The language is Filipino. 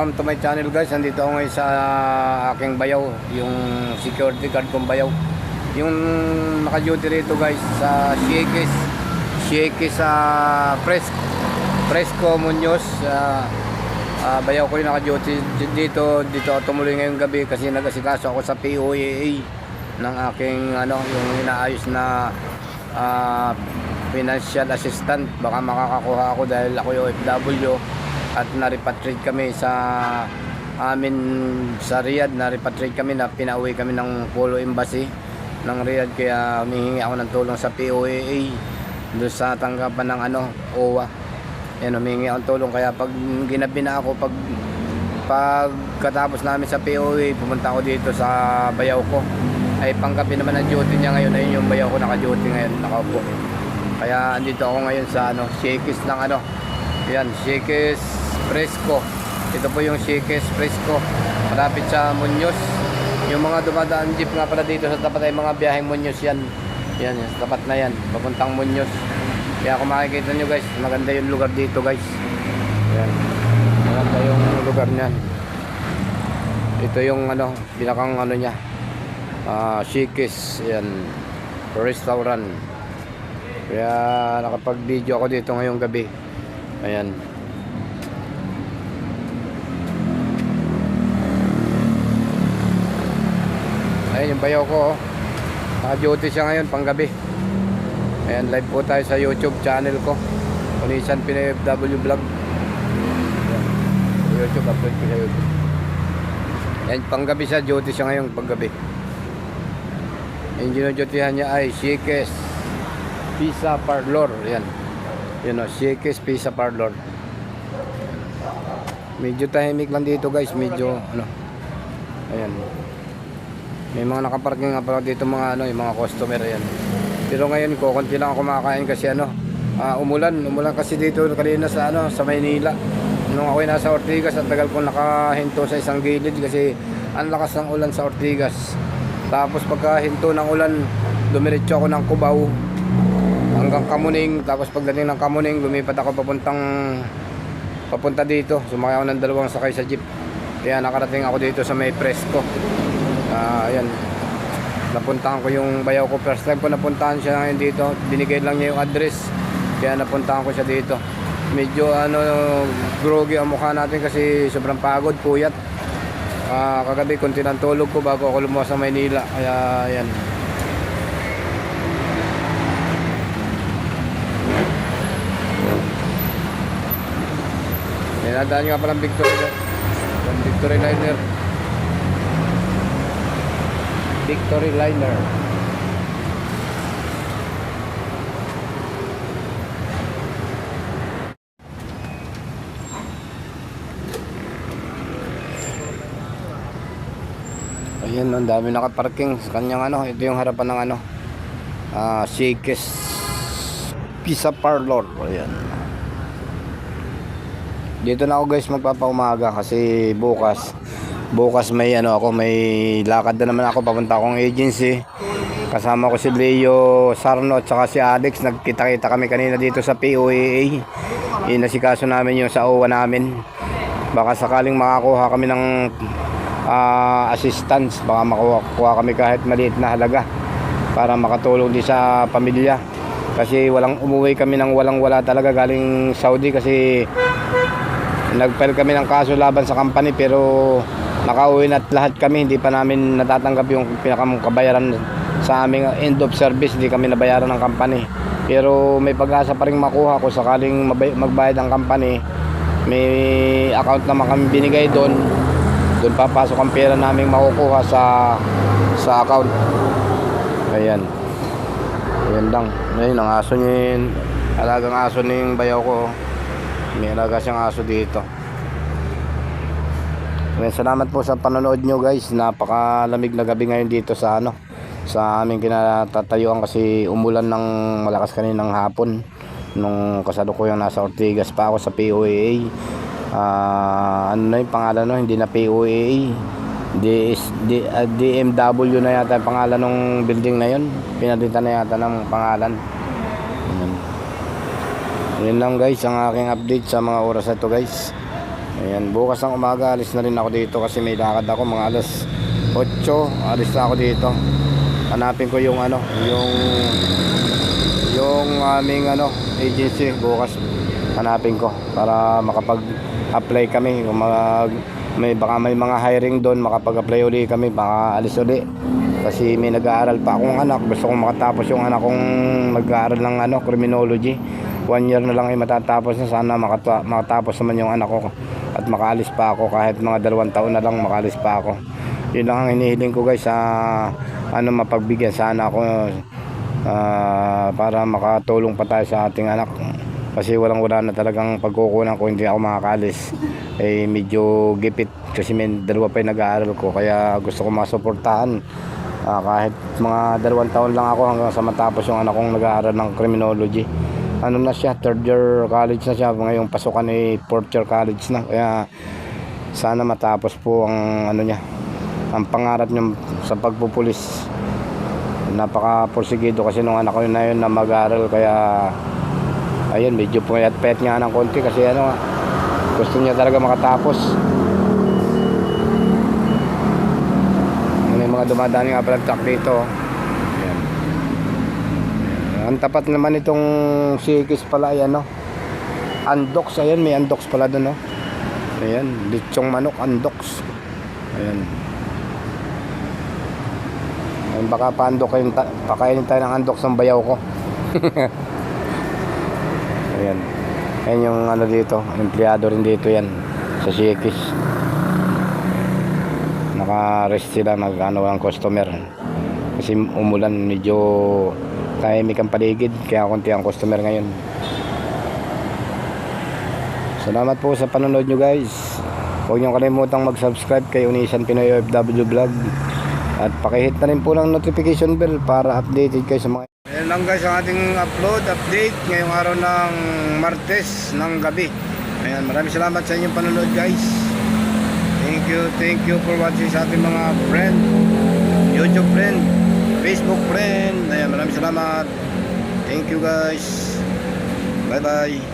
Welcome to my channel guys. Nandito ako ngayon sa aking bayaw, yung security guard kong bayaw, yung naka-duty rito guys sa Shakey's Fresco Muñoz. Bayaw ko yung naka-duty dito ako tumuloy ngayong gabi kasi nag-asikaso ako sa POAA ng aking yung inaayos na financial assistant. Baka makakakuha ako dahil ako yung OFW at na-repatriate kami sa amin sa Riyadh. Na-repatriate kami, na pinauwi kami ng Polo Embassy ng Riyadh, kaya humihingi ako ng tulong sa POAA doon sa tanggapan ng OWA. Yan, humihingi ako ng tulong, kaya pag ginabi na ako, pagkatapos namin sa POAA, pumunta ako dito sa bayaw ko. Ay panggabi naman ang duty niya ngayon. Ayun yung bayaw ko naka-duty ngayon, nakaupo. Kaya andito ako ngayon sa Shakey's ng yan, Shakey's Fresco. Ito po yung Shakey's Fresco, malapit sa Muñoz. Yung mga dumadaan jeep nga pala dito sa tapat ay mga biyaheng Muñoz yan. Yan, sa tapat na yan, papuntang Muñoz. Kaya kung makikita nyo guys, maganda yung lugar dito guys. Yan, maganda yung lugar niyan. Ito yung binakang niya, Shakey's, yan, restaurant. Kaya nakapag-video ako dito ngayong gabi. Ayan. Ayan yung bayaw ko, naka-duty siya ngayon panggabi. Ayan, live po tayo sa YouTube channel ko, Kunisan Pinoy OFW Vlog. Ayan, YouTube, upload ko sa YouTube. Ayan, panggabi siya, duty siya ngayon panggabi. Ayan, ginudutihan niya ay Shakey's Pizza Parlor. Ayan, yun o, Shakey's Pizza Parlor. Medyo tahimik lang dito guys, medyo ayan. May mga nakaparking nga pala dito mga yung mga customer yan. Pero ngayon ko konti lang ako kumakain kasi umulan kasi dito kanina sa Maynila. Nung ako'y nasa Ortigas, at tagal ko nakahinto sa isang gilid kasi ang lakas ng ulan sa Ortigas. Tapos pagkahinto ng ulan, dumiretso ako ng Cubao hanggang Kamuning. Tapos pagdating ng Kamuning, lumipat ako papunta dito. Sumakay ako ng dalawang sakay sa jeep. Kaya nakarating ako dito sa may Fresco. Ayan, napuntahan ko yung bayaw ko. First time ko napuntahan siya ngayon dito. Binigay lang niya yung address, kaya napuntahan ko siya dito. Medyo groggy ang mukha natin kasi sobrang pagod, puyat. Kagabi konti ng tulog ko bago ako lumuwas sa Maynila. Kaya ayan. Nadaan nga palang Victory Liner. Victory Liner. Ayan, ang dami nakaparking sa kanyang ito yung harapan ng Shakey's Pizza Parlor. Ayan. Dito na ako guys magpapaumaga kasi bukas may may lakad na naman ako, papunta akong agency. Kasama ko si Leo Sarno at saka si Alex. Nagkita-kita kami kanina dito sa POAA. Inasikaso namin yung sa OWA namin. Baka sakaling makakuha kami ng assistance, baka makuha kami kahit maliit na halaga para makatulong din sa pamilya. Kasi umuwi kami ng walang-wala talaga galing Saudi kasi nag-file kami ng kaso laban sa company, pero nakauwi na lahat kami. Hindi pa namin natatanggap yung pinakabayaran sa aming end of service. Hindi kami nabayaran ng company, pero may pag-asa pa rin makuha ko sakaling magbayad ang company. May account naman kami binigay doon papasok ang pera namin makukuha sa sa account. Ayan. Ayan lang. Ayun, ang aso niya yun. Alagang aso na yung bayaw ko. May alaga siyang aso dito. Ayan, salamat po sa panonood nyo guys. Napakalamig na gabi ngayon dito sa sa aming kinatatayuan kasi umulan ng malakas kaninang hapon. Nung kasalukuyang nasa Ortigas pa ako sa POAA. Ano na yung pangalan no? Hindi na POAA. DMW na yata yung pangalan ng building na yun. Pinalitan na yata ng pangalan. Yun lang guys ang aking update sa mga oras na ito guys. Ayan, bukas ng umaga alis na rin ako dito kasi may lakad ako mga alas 8. Alis na ako dito. Hanapin ko yung yung aming agency bukas. Hanapin ko para makapag-apply kami. Kung baka may mga hiring doon, makapag-apply uli kami, baka alis uli. Kasi may nag-aaral pa akong anak. Gusto kong makatapos yung anak kong mag-aaral ng criminology. 1 year na lang ay matatapos na. Sana makatapos naman yung anak ko at makaalis pa ako kahit mga 2 taon na lang makaalis pa ako. Yun lang ang hinihiling ko guys, mapagbigyan sana ako para makatulong pa tayo sa ating anak. Kasi wala na talagang pagkukunan ko, hindi ako makakaalis. Medyo gipit kasi may 2 pa yung nag-aaral ko, kaya gusto ko masuportahan. Kahit mga 2 taon lang ako hanggang sa matapos yung anak kong nag-aaral ng criminology. Na siya, 3rd year college na siya. Ngayong pasukan ay 4th year college na. Kaya sana matapos po ang niya, ang pangarap niya sa pagpupulis. Napaka-porsigido kasi nung anak ko na yun na mag-aaral. Kaya ayun, medyo puyat-payat nga ng konti kasi gusto niya talaga makatapos. May mga dumadaan nga pala truck dito. Ayan. Ang tapat naman itong Sikis pala ay Andox. Ayan, may Andox pala doon Ayan, litsong manok Andox. Ayan. Ayan, baka pakainin tayo ng Andox ng bayaw ko. Ayan. Ayan yung dito, empleyado rin dito yan sa Sikis. Naka-rest sila, ang customer. Kasi umulan, medyo tahimik ang paligid, kaya konti ang customer ngayon. Salamat po sa panonood nyo guys. Huwag nyo kalimutang mag-subscribe kay Unisan Pinoy OFW Vlog. At pakihit na rin po ng notification bell para updated kayo sa mga... Ayan lang guys ang ating update ngayong araw ng Martes ng gabi. Ayan, maraming salamat sa inyong panonood guys. Thank you for watching sa ating mga friend, YouTube friend, Facebook friend. Ayan, maraming salamat. Thank you guys. Bye bye.